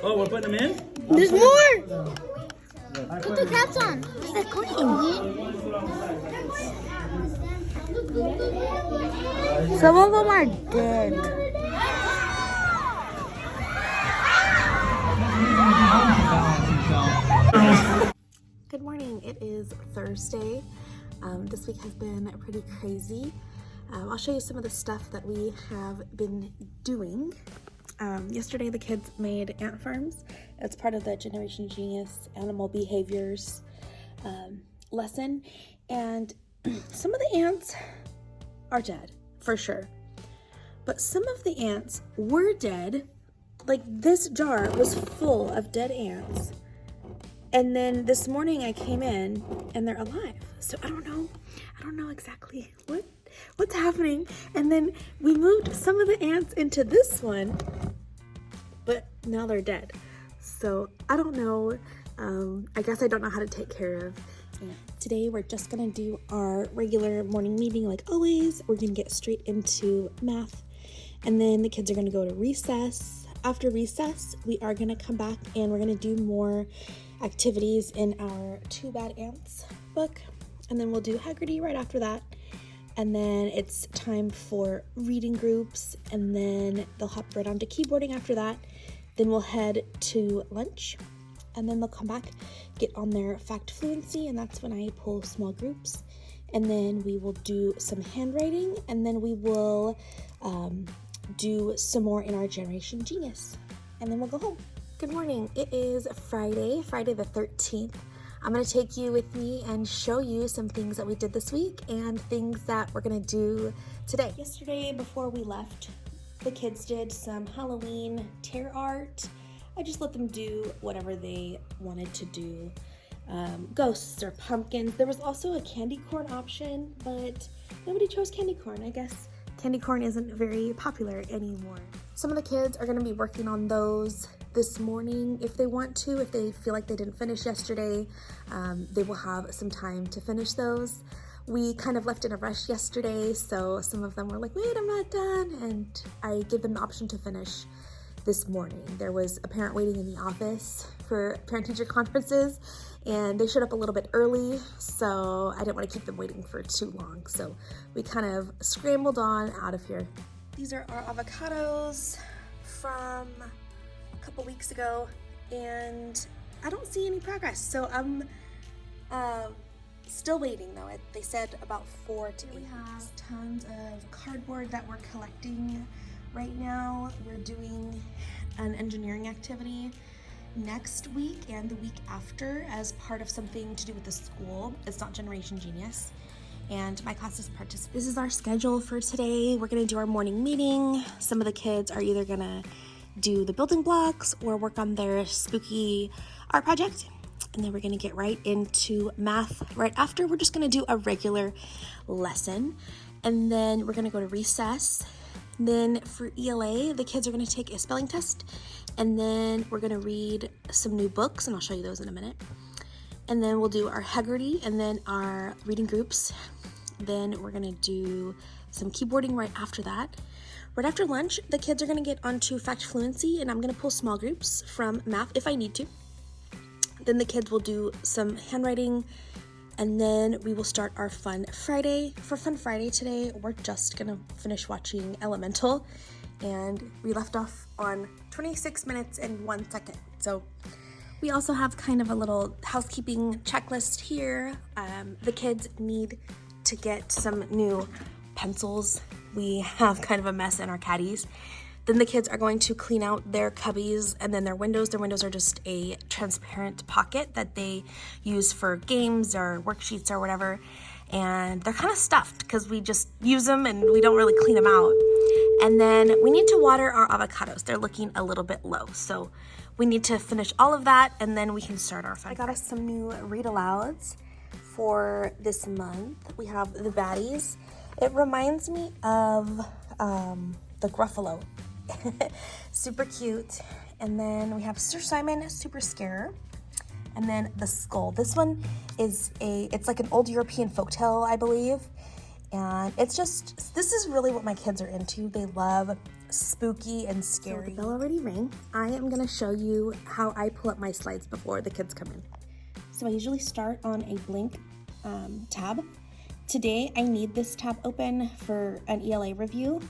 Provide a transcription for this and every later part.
Oh, we're putting them in? There's more! Put the caps on. They're cooking. Some of them are dead. Good morning. It is Thursday. This week has been pretty crazy. I'll show you some of the stuff that we have been doing. Yesterday the kids made ant farms. It's part of the Generation Genius Animal Behaviors lesson, and some of the ants are dead for sure, but some of the ants were dead. Like, this jar was full of dead ants, and then this morning I came in and they're alive. So I don't know exactly what's happening. And then we moved some of the ants into this one, but now they're dead. So I don't know. I guess I don't know how to take care of. Today we're just gonna do our regular morning meeting like always. We're gonna get straight into math, and then the kids are gonna go to recess. After recess, we are gonna come back and we're gonna do more activities in our Too Bad Ants book, and then we'll do Haggerty right after that. And then it's time for reading groups, and then they'll hop right on to keyboarding after that. Then we'll head to lunch, and then they'll come back, get on their fact fluency, and that's when I pull small groups. And then we will do some handwriting, and then we will do some more in our Generation Genius, and then we'll go home. Good morning. It is Friday the 13th. I'm going to take you with me and show you some things that we did this week and things that we're going to do today. Yesterday, before we left, the kids did some Halloween tear art. I just let them do whatever they wanted to do. Ghosts or pumpkins. There was also a candy corn option, but nobody chose candy corn. I guess candy corn isn't very popular anymore. Some of the kids are going to be working on those this morning if they want to. If they feel like they didn't finish yesterday, they will have some time to finish those. We kind of left in a rush yesterday, so some of them were like, wait, I'm not done, and I gave them the option to finish this morning. There was a parent waiting in the office for parent-teacher conferences, and they showed up a little bit early, so I didn't want to keep them waiting for too long, so we kind of scrambled on out of here. These are our avocados from a couple weeks ago, and I don't see any progress, so I'm still waiting though. They said about 4 to 8 weeks. We have tons of cardboard that we're collecting right now. We're doing an engineering activity next week and the week after as part of something to do with the school. It's not Generation Genius, and my class is participating. This is our schedule for today. We're gonna do our morning meeting. Some of the kids are either gonna do the building blocks or work on their spooky art project, and then we're gonna get right into math right after. We're just gonna do a regular lesson, and then we're gonna go to recess. Then for ELA, the kids are gonna take a spelling test, and then we're gonna read some new books, and I'll show you those in a minute. And then we'll do our Haggerty and then our reading groups. Then we're gonna do some keyboarding right after that. Right after lunch, the kids are gonna get onto fact fluency, and I'm gonna pull small groups from math if I need to. Then the kids will do some handwriting, and then we will start our Fun Friday. For Fun Friday today, we're just gonna finish watching Elemental, and we left off on 26 minutes and 1 second. So we also have kind of a little housekeeping checklist here. The kids need to get some new pencils. We have kind of a mess in our caddies. Then the kids are going to clean out their cubbies and then their windows. Their windows are just a transparent pocket that they use for games or worksheets or whatever. And they're kind of stuffed because we just use them and we don't really clean them out. And then we need to water our avocados. They're looking a little bit low. So we need to finish all of that, and then we can start our fun. I got us some new read alouds for this month. We have the Baddies. It reminds me of the Gruffalo. Super cute. And then we have Sir Simon, Super Scarer. And then the Skull. This one is it's like an old European folktale, I believe. And it's just, this is really what my kids are into. They love spooky and scary. So the bell already rang. I am gonna show you how I pull up my slides before the kids come in. So I usually start on a blank tab. Today I need this tab open for an ELA review,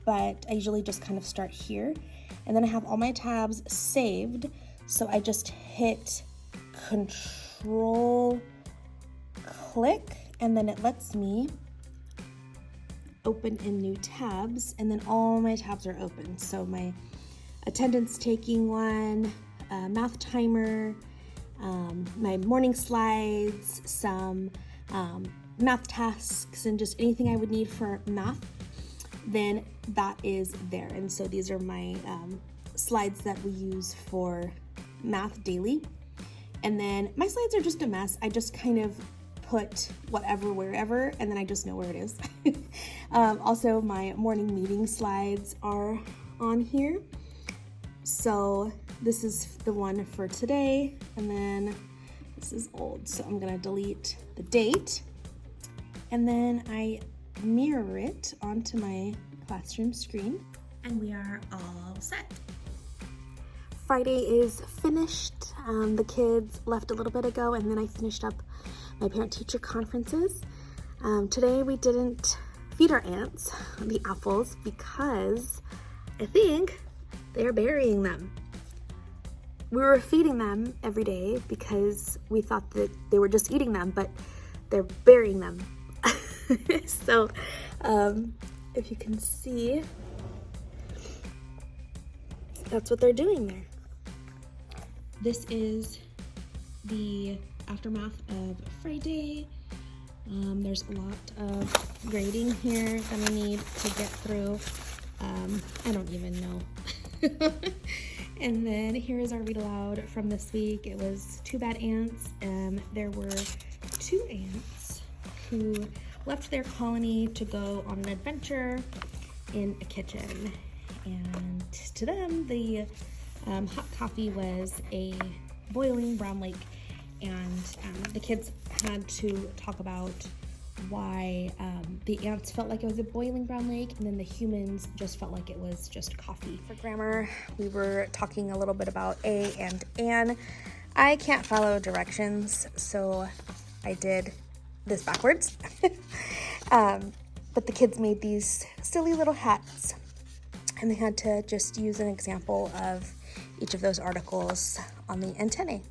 but I usually just kind of start here. And then I have all my tabs saved. So I just hit Control click, and then it lets me open in new tabs, and then all my tabs are open. So my attendance taking one, math timer, my morning slides, some math tasks, and just anything I would need for math, then that is there. And so these are my slides that we use for math daily. And then my slides are just a mess. I just kind of put whatever wherever, and then I just know where it is. Also, my morning meeting slides are on here. So this is the one for today, and then this is old, so I'm gonna delete the date, and then I mirror it onto my classroom screen, and we are all set. Friday is finished. The kids left a little bit ago, and then I finished up my parent-teacher conferences. Today we didn't feed our ants the apples because I think they're burying them. We were feeding them every day because we thought that they were just eating them, but they're burying them. So if you can see, that's what they're doing there. This is the aftermath of Friday. There's a lot of grading here that I need to get through. I don't even know. And then here is our read aloud from this week. It was Two Bad Ants. There were 2 ants who left their colony to go on an adventure in a kitchen. And to them, the hot coffee was a boiling brown lake. And the kids had to talk about why the ants felt like it was a boiling brown lake, and then the humans just felt like it was just coffee. For grammar, we were talking a little bit about a and an. I can't follow directions, so I did this backwards. But the kids made these silly little hats, and they had to just use an example of each of those articles on the antennae.